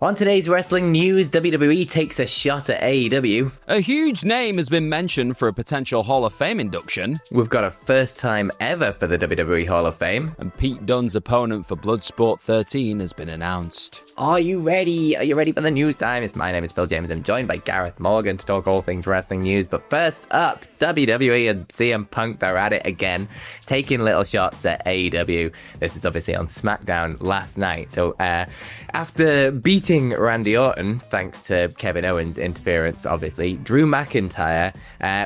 On today's wrestling news, WWE takes a shot at AEW. A huge name has been mentioned for a potential Hall of Fame induction. We've got a first time ever for the WWE Hall of Fame. And Pete Dunne's opponent for Bloodsport 13 has been announced. Are you ready? Are you ready for the news time? My name is Phil James. I'm joined by Gareth Morgan to talk all things wrestling news. But first up, WWE and CM Punk, they're at it again, taking little shots at AEW. This is obviously on SmackDown last night. So after beating Randy Orton, thanks to Kevin Owens' interference, obviously, Drew McIntyre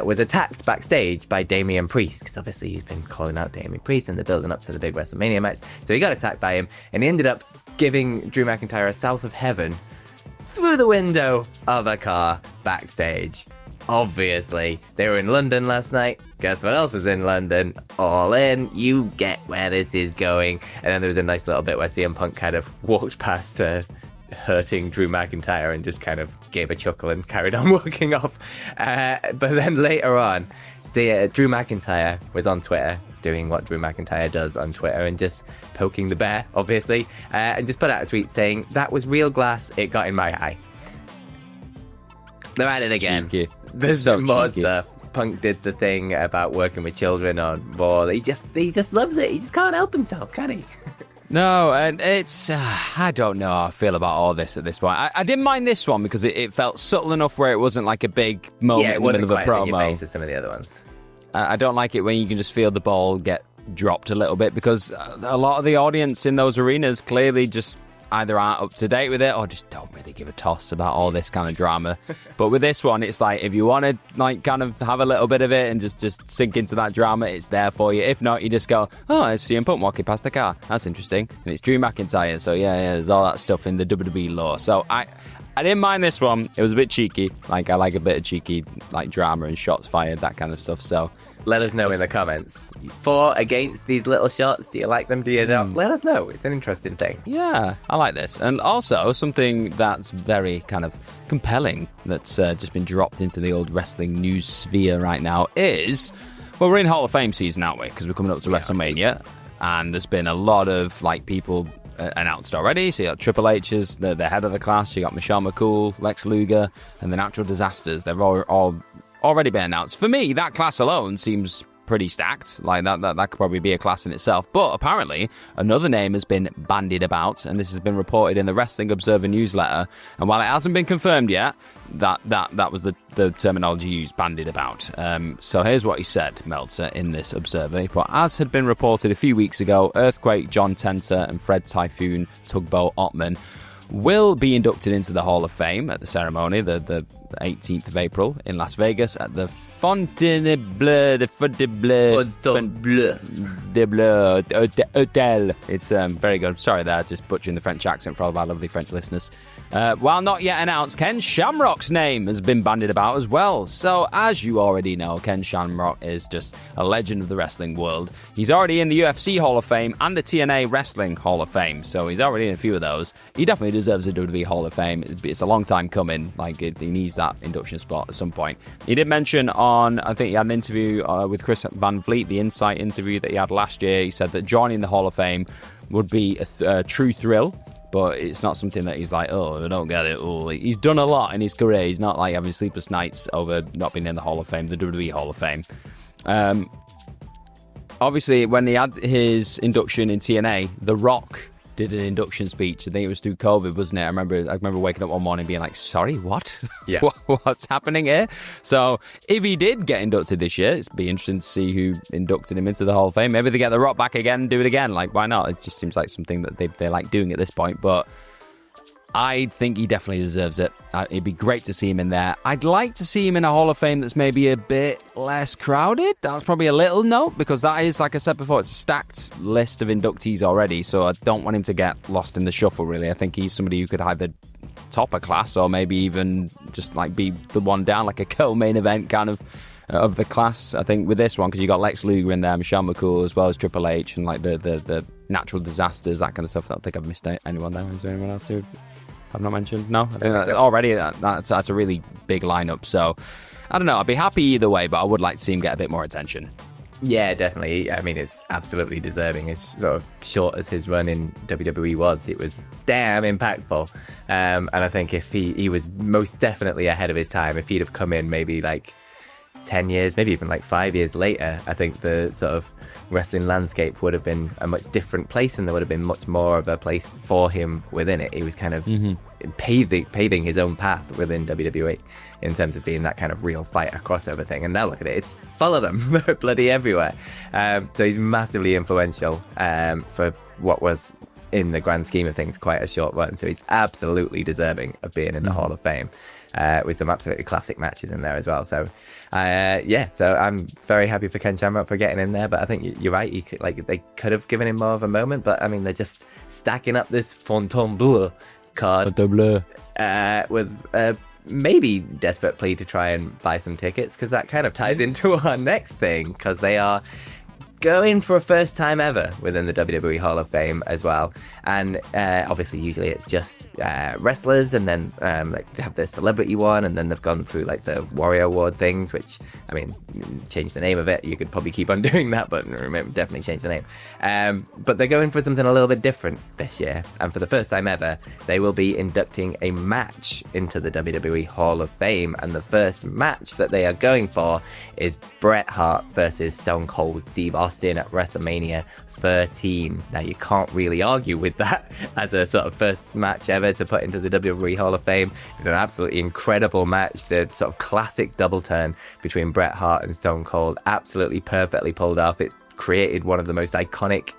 was attacked backstage by Damian Priest, because obviously he's been calling out Damian Priest in the building up to the big WrestleMania match. So he got attacked by him, and he ended up giving Drew McIntyre a south of heaven through the window of a car backstage. Obviously, they were in London last night. Guess what else is in London? All In. You get where this is going. And then there was a nice little bit where CM Punk kind of walked past hurting Drew McIntyre and just kind of gave a chuckle and carried on walking off. But then later on, Drew McIntyre was on Twitter doing what Drew McIntyre does on Twitter and just poking the bear, obviously, and just put out a tweet saying, "That was real glass, it got in my eye." They're at it again. Cheeky. There's So more cheeky. stuff. Punk did the thing about working with children on Raw. He just loves it. He just can't help himself, can he? No, and it's, I don't know how I feel about all this at this point. I didn't mind this one because it felt subtle enough where it wasn't like a big moment Yeah, it in the wasn't middle of a quite in your promo. face as some of the other ones. I don't like it when you can just feel the ball get dropped a little bit because a lot of the audience in those arenas clearly just either aren't up to date with it or just don't really give a toss about all this kind of drama. But with this one, it's like if you want to like kind of have a little bit of it and just sink into that drama, it's there for you. If not, you just go, oh, it's CM Punk walking past the car. That's interesting. And it's Drew McIntyre. So yeah, there's all that stuff in the WWE lore. So I didn't mind this one. It was a bit cheeky. Like I like a bit of cheeky like drama and shots fired, that kind of stuff. So let us know in the comments. For, against these little shots? Do you like them? Do you not? Let us know. It's an interesting thing. yeah, I like this. And also something that's very kind of compelling that's just been dropped into the old wrestling news sphere right now is, well, we're in Hall of Fame season, aren't we? Because we're coming up to WrestleMania. And there's been a lot of like people announced already. So you got Triple H as the head of the class. You got Michelle McCool, Lex Luger, and the Natural Disasters. They've all already been announced. For me, that class alone seems pretty stacked. Like that could probably be a class in itself. But apparently, another name has been bandied about, and this has been reported in the Wrestling Observer newsletter. And while it hasn't been confirmed yet, that was the terminology used, bandied about. So here's what he said, Meltzer, in this Observer. But as had been reported a few weeks ago, Earthquake, John Tenter, and Fred Typhoon Tugboat Ottman will be inducted into the Hall of Fame at the ceremony, the 18th of April in Las Vegas at the Fontainebleau Hotel. It's very good. Sorry there, just butchering the French accent for all of our lovely French listeners. While not yet announced, Ken Shamrock's name has been bandied about as well. So, as you already know, Ken Shamrock is just a legend of the wrestling world. He's already in the UFC Hall of Fame and the TNA Wrestling Hall of Fame, so he's already in a few of those. He definitely deserves a WWE Hall of Fame. It's a long time coming. Like, he needs that induction spot at some point. He did mention on, I think he had an interview with Chris Van Vliet, the Insight interview that he had last year. He said that joining the Hall of Fame would be a true thrill. But it's not something that he's like, oh, I don't get it. Oh, he's done a lot in his career. He's not like having sleepless nights over not being in the Hall of Fame, the WWE Hall of Fame. Obviously, when he had his induction in TNA, The Rock did an induction speech. I think it was through COVID, wasn't it? I remember waking up one morning being like, sorry, what? Yeah. What's happening here? So if he did get inducted this year, it'd be interesting to see who inducted him into the Hall of Fame. Maybe they get The Rock back again and do it again. Like, why not? It just seems like something that they like doing at this point. But I think he definitely deserves it. It'd be great to see him in there. I'd like to see him in a Hall of Fame that's maybe a bit less crowded. That's probably a little note, because that is, like I said before, it's a stacked list of inductees already, so I don't want him to get lost in the shuffle, really. I think he's somebody who could either top a class or maybe even just like be the one down, like a co-main event kind of the class. I think with this one, because you got Lex Luger in there, Michelle McCool, as well as Triple H, and like the Natural Disasters, that kind of stuff. I don't think I've missed anyone there. Is there anyone else who I've not mentioned? No, I think already that's a really big lineup. So I don't know. I'd be happy either way, but I would like to see him get a bit more attention. Yeah, definitely. I mean, it's absolutely deserving. As sort of short as his run in WWE was, it was damn impactful. And I think if he was most definitely ahead of his time. If he'd have come in maybe like 10 years, maybe even like 5 years later, I think the sort of wrestling landscape would have been a much different place, and there would have been much more of a place for him within it. He was kind of paving his own path within WWE in terms of being that kind of real fighter crossover thing. And now look at it, it's full of them. They're bloody everywhere. So he's massively influential for what was, in the grand scheme of things, quite a short run. So he's absolutely deserving of being in the Hall of Fame, with some absolutely classic matches in there as well. So so I'm very happy for Ken Shamrock for getting in there. But I think you're right, they could have given him more of a moment. But I mean, they're just stacking up this Fontainebleau card with maybe desperate plea to try and buy some tickets, because that kind of ties into our next thing, because they are going for a first time ever within the WWE Hall of Fame as well. And obviously usually it's just wrestlers, and then they have the celebrity one, and then they've gone through like the Warrior Award things, which, I mean, change the name of it. You could probably keep on doing that, but definitely change the name. But they're going for something a little bit different this year, and for the first time ever they will be inducting a match into the WWE Hall of Fame. And the first match that they are going for is Bret Hart versus Stone Cold Steve Austin at WrestleMania 13. Now, you can't really argue with that as a sort of first match ever to put into the WWE Hall of Fame. It was an absolutely incredible match. The sort of classic double turn between Bret Hart and Stone Cold, absolutely perfectly pulled off. It's created one of the most iconic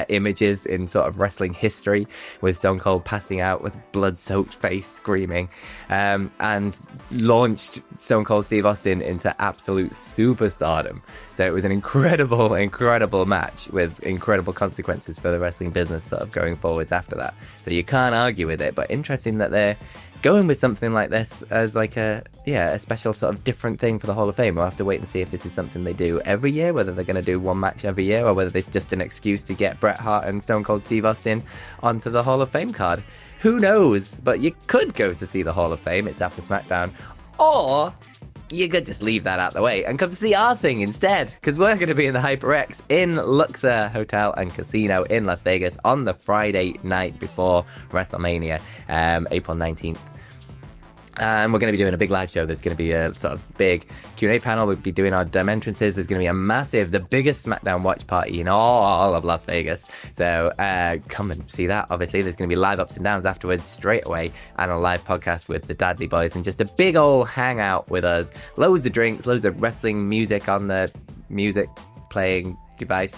images in sort of wrestling history, with Stone Cold passing out with blood-soaked face screaming, and launched Stone Cold Steve Austin into absolute superstardom. So it was an incredible match with incredible consequences for the wrestling business sort of going forwards after that. So you can't argue with it. But interesting that they're going with something like this as like a special sort of different thing for the Hall of Fame. We'll have to wait and see if this is something they do every year, whether they're going to do one match every year, or whether it's just an excuse to get Bret Hart and Stone Cold Steve Austin onto the Hall of Fame card. Who knows? But you could go to see the Hall of Fame. It's after SmackDown. Or you could just leave that out the way and come to see our thing instead, because we're going to be in the HyperX in Luxor Hotel and Casino in Las Vegas on the Friday night before WrestleMania, April 19th. And we're going to be doing a big live show. There's going to be a sort of big Q&A panel. We'll be doing our dumb entrances. There's going to be the biggest SmackDown watch party in all of Las Vegas. So come and see that. Obviously, there's going to be live ups and downs afterwards straight away, and a live podcast with the Dudley Boys, and just a big old hangout with us. Loads of drinks, loads of wrestling music on the music playing device,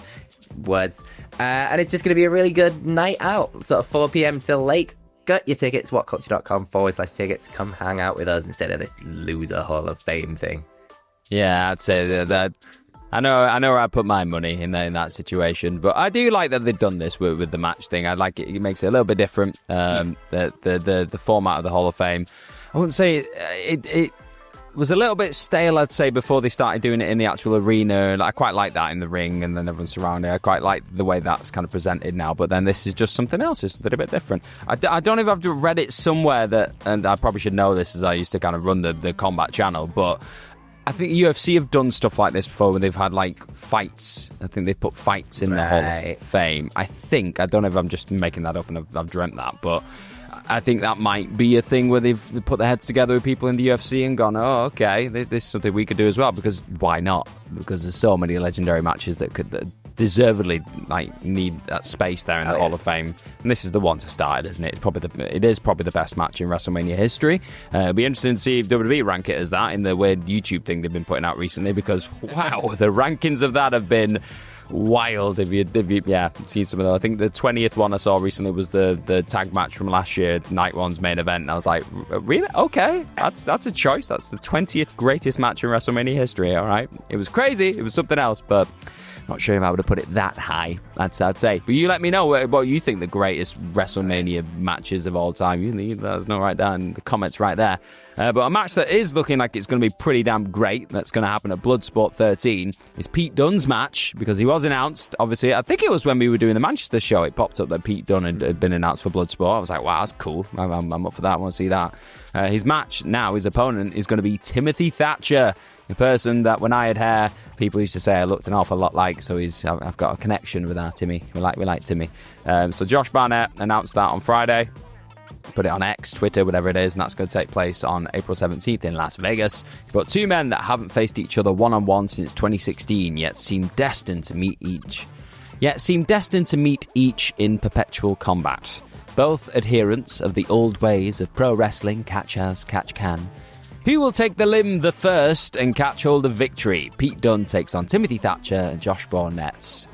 words. And it's just going to be a really good night out, sort of 4 p.m. till late. Get your tickets, whatculture.com/tickets. Come hang out with us instead of this loser Hall of Fame thing. Yeah, I'd say that. I know where I put my money in that situation, but I do like that they've done this with the match thing. I like it. It makes it a little bit different. The format of the Hall of Fame. I wouldn't say it was a little bit stale, I'd say, before they started doing it in the actual arena. I quite like that in the ring, and then everyone's surrounding. I quite like the way that's kind of presented now, but then this is just something else, just a little bit different. I don't know if I've read it somewhere that, and I probably should know this as I used to kind of run the combat channel, but I think UFC have done stuff like this before, when they've had like fights. I think they've put fights in the Hall of Fame. I don't know if I'm just making that up and I've dreamt that, but I think that might be a thing where they've put their heads together with people in the UFC and gone, oh, okay, this is something we could do as well, because why not? Because there's so many legendary matches that deservedly need that space there in the Hall of Fame, and this is the one to start, isn't it? It is probably the best match in WrestleMania history. It'll be interesting to see if WWE rank it as that in the weird YouTube thing they've been putting out recently, because wow, the rankings of that have been wild. If you seen some of them. I think the 20th one I saw recently was the tag match from last year, Night One's main event, and I was like, really? Okay, that's a choice. That's the 20th greatest match in WrestleMania history. All right, it was crazy, it was something else, but not sure if I would have put it that high, I'd say. But you let me know what you think the greatest WrestleMania matches of all time. You let us know right down in the comments right there. But a match that is looking like it's going to be pretty damn great, that's going to happen at Bloodsport 13, is Pete Dunne's match, because he was announced, obviously. I think it was when we were doing the Manchester show, it popped up that Pete Dunne had been announced for Bloodsport. I was like, wow, that's cool. I'm up for that. I want to see that. His match now, his opponent, is going to be Timothy Thatcher, a person that when I had hair, people used to say I looked an awful lot like, so I've got a connection with our Timmy. We like Timmy. So Josh Barnett announced that on Friday. Put it on X, Twitter, whatever it is, and that's going to take place on April 17th in Las Vegas. But two men that haven't faced each other one-on-one since 2016, yet seem destined to meet each in perpetual combat. Both adherents of the old ways of pro wrestling, catch as catch can. Who will take the limb the first and catch hold of victory? Pete Dunne takes on Timothy Thatcher and Josh Barnett's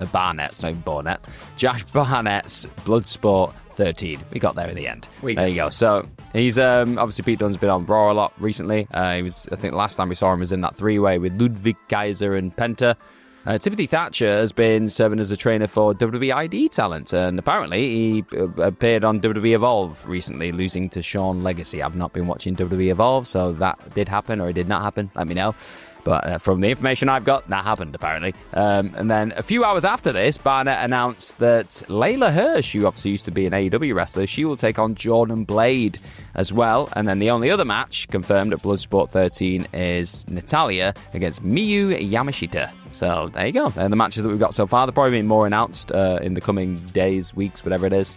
Bloodsport 13. We got there in the end. There you go. So he's obviously Pete Dunne's been on Raw a lot recently. I think last time we saw him was in that three-way with Ludwig Kaiser and Penta. Timothy Thatcher has been serving as a trainer for WWE ID talent, and apparently he appeared on WWE Evolve recently, losing to Sean Legacy. I've not been watching WWE Evolve, so that did happen or it did not happen. Let me know. But from the information I've got, that happened, apparently. And then a few hours after this, Barnett announced that Layla Hirsch, who obviously used to be an AEW wrestler, she will take on Jordan Blade as well. And then the only other match confirmed at Bloodsport 13 is Natalia against Miyu Yamashita. So there you go. And the matches that we've got so far, there'll probably be more announced in the coming days, weeks, whatever it is.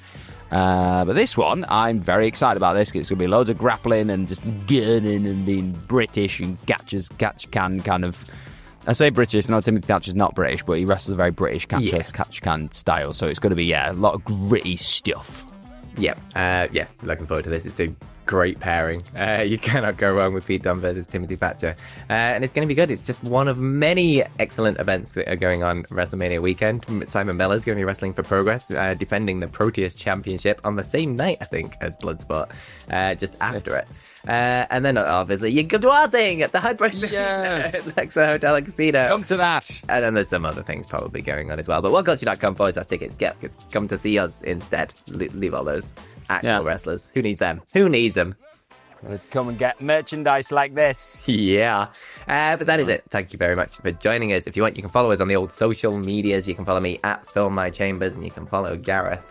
But this one, I'm very excited about this. It's going to be loads of grappling and just gunning and being British and catch can kind of. I say British, no, Timothy Thatcher's not British, but he wrestles a very British catch can style. So it's going to be, a lot of gritty stuff. Yeah, looking forward to this. It's a great pairing. You cannot go wrong with Pete Dunne versus Timothy Thatcher. And it's going to be good. It's just one of many excellent events that are going on WrestleMania weekend. Simon Miller's going to be wrestling for Progress, defending the Proteus Championship on the same night, I think, as Bloodsport, just after it. And then obviously you come to our thing at the Hype Racing Lexa Hotel and Casino. Come to that. And then there's some other things probably going on as well. But WhatCulture.com/tickets. Come to see us instead. Leave all those actual wrestlers. Who needs them? Who needs them? Come and get merchandise like this. Yeah. But that is it. Thank you very much for joining us. If you want, you can follow us on the old social medias. You can follow me at FilmMyChambers, and you can follow Gareth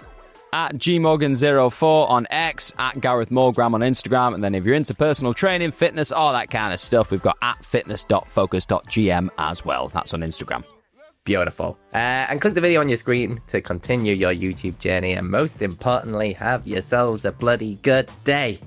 at GMorgan04 on X, at Gareth Morgram on Instagram. And then if you're into personal training, fitness, all that kind of stuff, we've got at fitness.focus.gm as well. That's on Instagram. Beautiful. And click the video on your screen to continue your YouTube journey. And most importantly, have yourselves a bloody good day.